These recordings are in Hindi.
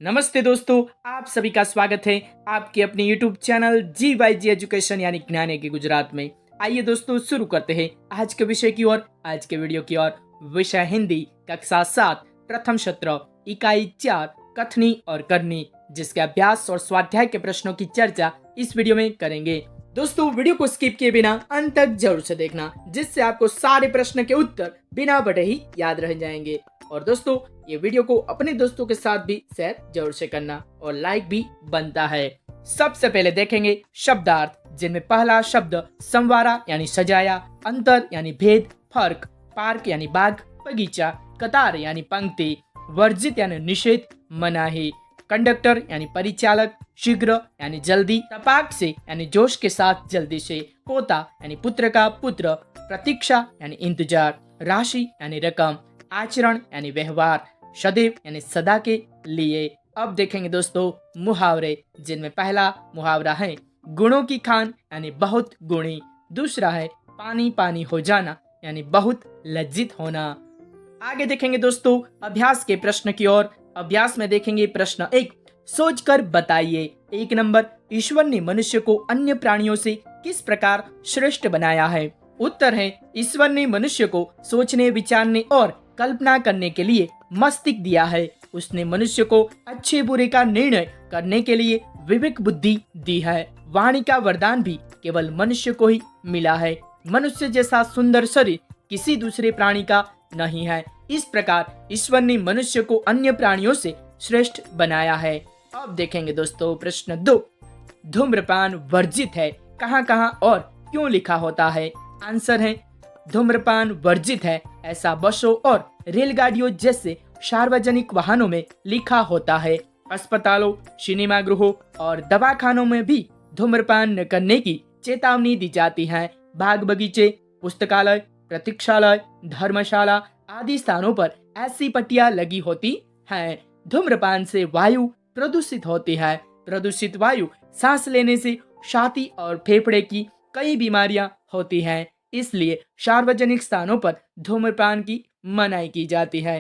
नमस्ते दोस्तों, आप सभी का स्वागत है आपके अपने YouTube चैनल GYG एजुकेशन यानी ज्ञान की गुजरात में। आइए दोस्तों शुरू करते हैं आज के विषय की ओर, आज के वीडियो की ओर। विषय हिंदी कक्षा 7 प्रथम सत्र इकाई 4 कथनी और करनी, जिसके अभ्यास और स्वाध्याय के प्रश्नों की चर्चा इस वीडियो में करेंगे। दोस्तों वीडियो को स्किप किए बिना अंत तक जरूर से देखना, जिससे आपको सारे प्रश्न के उत्तर बिना पढ़े ही याद रह जाएंगे। और दोस्तों ये वीडियो को अपने दोस्तों के साथ भी शेयर जरूर से करना और लाइक भी बनता है। सबसे पहले देखेंगे शब्दार्थ, जिनमें पहला शब्द संवारा यानी सजाया, अंतर यानी भेद, फर्क, पार्क यानी बाग, बगीचा, कतार यानी पंक्ति, वर्जित यानी निषेध, मनाही, कंडक्टर यानी परिचालक, शीघ्र यानी जल्दी, तपाक से यानी जोश के साथ जल्दी से, पोता यानी पुत्र का पुत्र, प्रतीक्षा यानी इंतजार, राशि यानी रकम, आचरण यानी व्यवहार, सदैव यानी सदा के लिए। अब देखेंगे दोस्तों मुहावरे, जिनमें पहला मुहावरा है गुणों की खान यानी बहुत गुणी, दूसरा है पानी पानी हो जाना यानी बहुत लज्जित होना। आगे देखेंगे दोस्तों अभ्यास के प्रश्न की ओर। अभ्यास में देखेंगे प्रश्न 1, सोचकर बताइए। 1 नंबर, ईश्वर ने मनुष्य को अन्य प्राणियों से किस प्रकार श्रेष्ठ बनाया है? उत्तर है ईश्वर ने मनुष्य को सोचने, विचारने और कल्पना करने के लिए मस्तिष्क दिया है। उसने मनुष्य को अच्छे बुरे का निर्णय करने के लिए विवेक बुद्धि दी है। वाणी का वरदान भी केवल मनुष्य को ही मिला है। मनुष्य जैसा सुंदर शरीर किसी दूसरे प्राणी का नहीं है। इस प्रकार ईश्वर ने मनुष्य को अन्य प्राणियों से श्रेष्ठ बनाया है। अब देखेंगे दोस्तों प्रश्न 2, धूम्रपान वर्जित है, कहाँ कहाँ और क्यों लिखा होता है? आंसर है धूम्रपान वर्जित है ऐसा बसों और रेलगाड़ियों जैसे सार्वजनिक वाहनों में लिखा होता है। अस्पतालों, सिनेमा गृहों और दवाखानों में भी धूम्रपान न करने की चेतावनी दी जाती है। बाग बगीचे, पुस्तकालय, प्रतीक्षालय, धर्मशाला आदि स्थानों पर ऐसी पट्टियां लगी होती हैं। धूम्रपान से वायु प्रदूषित होती है। प्रदूषित वायु सांस लेने से छाती और फेफड़े की कई बीमारियां होती हैं। इसलिए सार्वजनिक स्थानों पर धूम्रपान की मनाही की जाती है।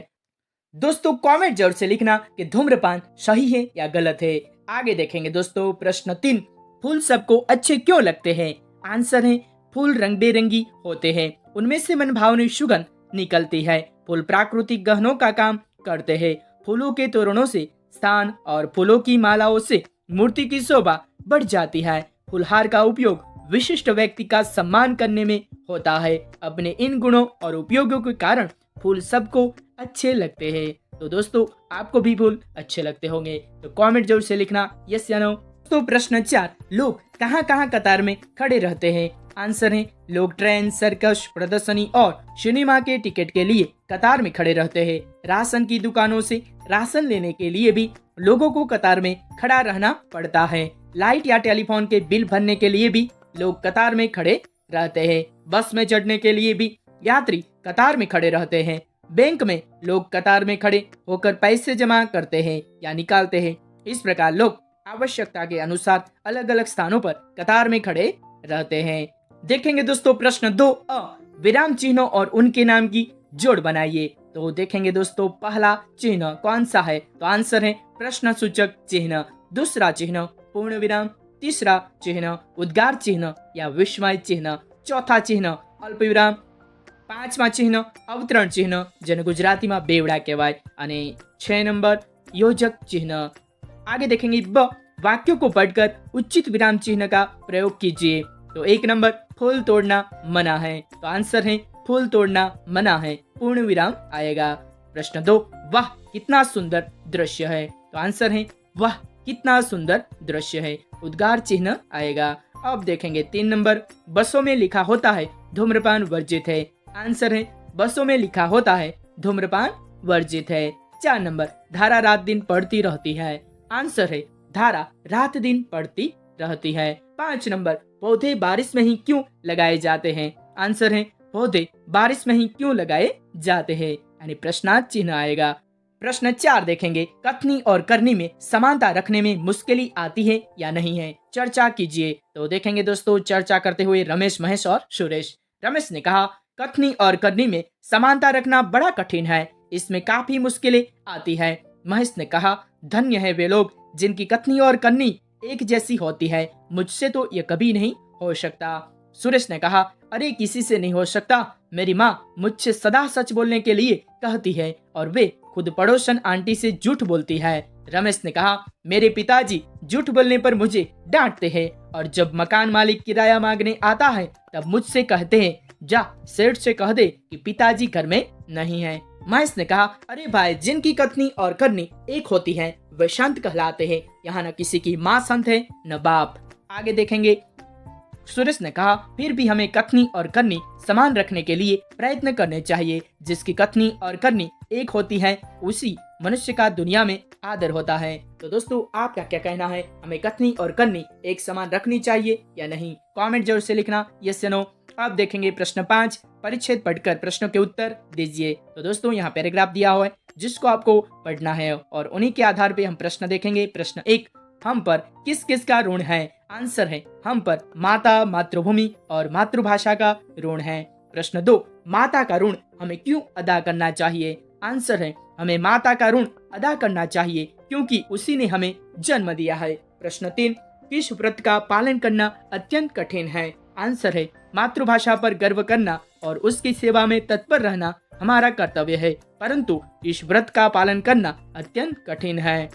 दोस्तों कमेंट जरूर से लिखना कि धूम्रपान सही है या गलत है। आगे देखेंगे दोस्तों प्रश्न 3, फूल सबको अच्छे क्यों लगते हैं? आंसर है फूल रंग बेरंगी होते हैं, उनमें से मनभावनी सुगंध निकलती है। फूल प्राकृतिक गहनों का काम करते हैं। फूलों के तोरणों से स्थान और फूलों की मालाओं से मूर्ति की शोभा बढ़ जाती है। फूलहार का उपयोग विशिष्ट व्यक्ति का सम्मान करने में होता है। अपने इन गुणों और उपयोगों के कारण फूल सबको अच्छे लगते हैं। तो दोस्तों आपको भी फूल अच्छे लगते होंगे, तो कमेंट जरूर से लिखना यस या नो। तो प्रश्न 4, लोग कहाँ कहाँ कतार में खड़े रहते हैं? आंसर है लोग ट्रेन, सर्कस, प्रदर्शनी और सिनेमा के टिकट के लिए कतार में खड़े रहते हैं। राशन की दुकानों से राशन लेने के लिए भी लोगों को कतार में खड़ा रहना पड़ता है। लाइट या टेलीफोन के बिल भरने के लिए भी लोग कतार में खड़े रहते हैं। बस में चढ़ने के लिए भी यात्री कतार में खड़े रहते हैं। बैंक में लोग कतार में खड़े होकर पैसे जमा करते हैं या निकालते हैं। इस प्रकार लोग आवश्यकता के अनुसार अलग अलग स्थानों पर कतार में खड़े रहते हैं। देखेंगे दोस्तों प्रश्न 2, विराम चिन्हों और उनके नाम की जोड़ बनाइए। तो देखेंगे दोस्तों पहला चिन्ह कौन सा है? तो आंसर है प्रश्न सूचक चिन्ह, दूसरा चिन्ह पूर्ण विराम, तीसरा चिन्ह उद्गार चिन्ह या विस्मय चिन्ह, चौथा चिन्ह अल्प विराम, પાંચમા ચિહ્ન અવતરણ ચિહ્ન જેને ગુજરાતીમાં બેવડા કહેવાય, અને 6 નંબર યોજક ચિહ્ન। आगे देखेंगे ब, वाक्यों को पढ़कर उचित विराम चिन्ह का प्रयोग कीजिए। तो 1 नंबर फूल तोड़ना मना है, तो आंसर है फूल तोड़ना मना है, पूर्ण विराम आएगा। प्रश्न 2, वाह कितना सुंदर दृश्य है, तो आंसर है वाह कितना सुंदर दृश्य है, उद्गार चिन्ह आएगा। अब देखेंगे 3 नंबर, बसों में लिखा होता है धूम्रपान वर्जित है, आंसर है बसों में लिखा होता है धूम्रपान वर्जित है। 4 नंबर, धारा रात दिन पड़ती रहती है, आंसर है धारा रात दिन पड़ती रहती है। 5 नंबर, पौधे बारिश में ही क्यों लगाए जाते हैं? आंसर है पौधे बारिश में ही क्यों लगाए जाते हैं, यानी प्रश्नार्थ चिन्ह आएगा। प्रश्न 4 देखेंगे, कथनी और करनी में समानता रखने में मुश्किल आती है या नहीं है? चर्चा कीजिए। तो देखेंगे दोस्तों चर्चा करते हुए रमेश, महेश और सुरेश। रमेश ने कहा कथनी और करनी में समानता रखना बड़ा कठिन है, इसमें काफी मुश्किलें आती है। महेश ने कहा धन्य है वे लोग जिनकी कथनी और करनी एक जैसी होती है, मुझसे तो ये कभी नहीं हो सकता। सुरेश ने कहा, अरे किसी से नहीं हो सकता, मेरी माँ मुझसे सदा सच बोलने के लिए कहती है और वे खुद पड़ोसन आंटी से झूठ बोलती है। रमेश ने कहा, मेरे पिताजी झूठ बोलने पर मुझे डांटते हैं और जब मकान मालिक किराया मांगने आता है तब मुझसे कहते हैं, जा सेठ से कह दे कि पिताजी घर में नहीं है। महेश ने कहा, अरे भाई, जिनकी कथनी और करनी एक होती है वे संत कहलाते हैं। यहाँ न किसी की माँ संत है न बाप। आगे देखेंगे। सुरेश ने कहा, फिर भी हमें कथनी और करनी समान रखने के लिए प्रयत्न करने चाहिए। जिसकी कथनी और करनी एक होती है उसी मनुष्य का दुनिया में आदर होता है। तो दोस्तों, आपका क्या कहना है, हमें कथनी और करनी एक समान रखनी चाहिए या नहीं? कमेंट जरूर से लिखना, यस या नो। अब देखेंगे प्रश्न 5, परिच्छेद पढ़कर प्रश्नों के उत्तर दीजिए। तो दोस्तों, यहाँ पैराग्राफ दिया हुआ है जिसको आपको पढ़ना है और उन्हीं के आधार पे हम प्रश्न देखेंगे। प्रश्न 1, हम पर किस किस का ऋण है? आंसर है, हम पर माता, मातृभूमि और मातृभाषा का ऋण है। प्रश्न 2, माता का ऋण हमें क्यों अदा करना चाहिए? आंसर है, हमें माता का ऋण अदा करना चाहिए क्योंकि उसी ने हमें जन्म दिया है। प्रश्न 3, किस व्रत का पालन करना अत्यंत कठिन है? आंसर है, मातृभाषा पर गर्व करना और उसकी सेवा में तत्पर रहना हमारा कर्तव्य है, परंतु इस व्रत का पालन करना अत्यंत कठिन है।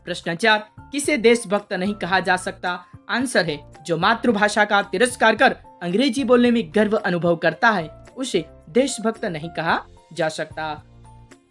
प्रश्न 4, किसे देशभक्त नहीं कहा जा सकता? आंसर है, जो मातृभाषा का तिरस्कार कर अंग्रेजी बोलने में गर्व अनुभव करता है उसे देशभक्त नहीं कहा जा सकता।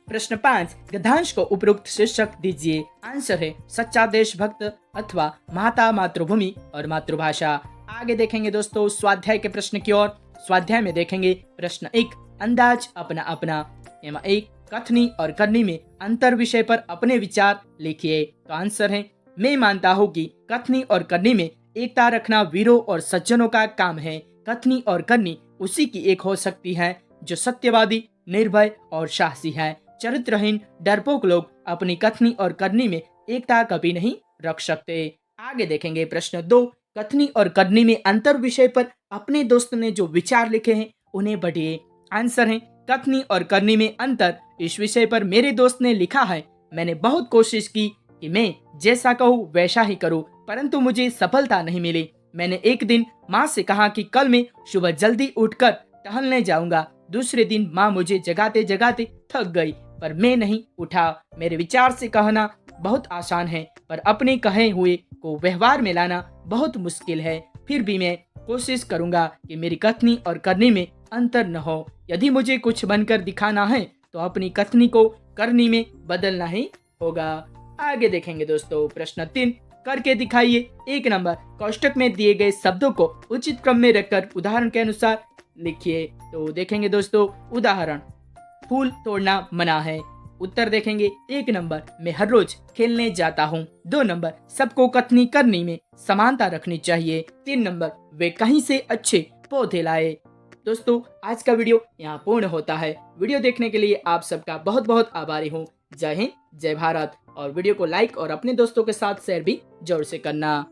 प्रश्न 5, गद्यांश को उपयुक्त शीर्षक दीजिए। आंसर है, सच्चा देशभक्त अथवा माता, मातृभूमि और मातृभाषा। आगे देखेंगे दोस्तों स्वाध्याय के प्रश्न की ओर। स्वाध्याय में देखेंगे प्रश्न 1, अंदाज अपना अपना। एवं 1, कथनी और करनी में अंतर विषय पर अपने विचार लिखिए। तो आंसर है, मैं मानता हूँ कि कथनी और करनी में एकता रखना वीरों और सज्जनों का काम है। कथनी और करनी उसी की एक हो सकती है जो सत्यवादी, निर्भय और साहसी है। चरित्रहीन, डरपोक लोग अपनी कथनी और करनी में एकता कभी नहीं रख सकते। आगे देखेंगे प्रश्न 2, कथनी और करनी में अंतर विषय पर अपने दोस्त ने जो विचार लिखे हैं उन्हें पढ़िए। आंसर है, कथनी और करनी में अंतर इस विषय पर मेरे दोस्त ने लिखा है, मैंने बहुत कोशिश की कि मैं जैसा कहूँ वैसा ही करूँ, परंतु मुझे सफलता नहीं मिली। मैंने एक दिन माँ से कहा कि कल मैं सुबह जल्दी उठकर टहलने जाऊंगा। दूसरे दिन माँ मुझे जगाते जगाते थक गई, पर मैं नहीं उठा। मेरे विचार से कहना बहुत आसान है, पर अपने कहे हुए को व्यवहार में लाना बहुत मुश्किल है। फिर भी मैं कोशिश करूंगा कि मेरी कथनी और करनी में अंतर न हो। यदि मुझे कुछ बनकर दिखाना है तो अपनी कथनी को करनी में बदलना ही होगा। आगे देखेंगे दोस्तों प्रश्न 3, करके दिखाइए। 1 नंबर, कोष्टक में दिए गए शब्दों को उचित क्रम में रखकर उदाहरण के अनुसार लिखिए। तो देखेंगे दोस्तों उदाहरण, फूल तोड़ना मना है। उत्तर देखेंगे, 1 नंबर, मैं हर रोज खेलने जाता हूँ। 2 नंबर, सबको कथनी करनी में समानता रखनी चाहिए। 3 नंबर, वे कहीं से अच्छे पौधे लाए। दोस्तों, आज का वीडियो यहाँ पूर्ण होता है। वीडियो देखने के लिए आप सबका बहुत बहुत आभारी हूँ। जय हिंद, जय भारत। और वीडियो को लाइक और अपने दोस्तों के साथ शेयर भी जरूर से करना।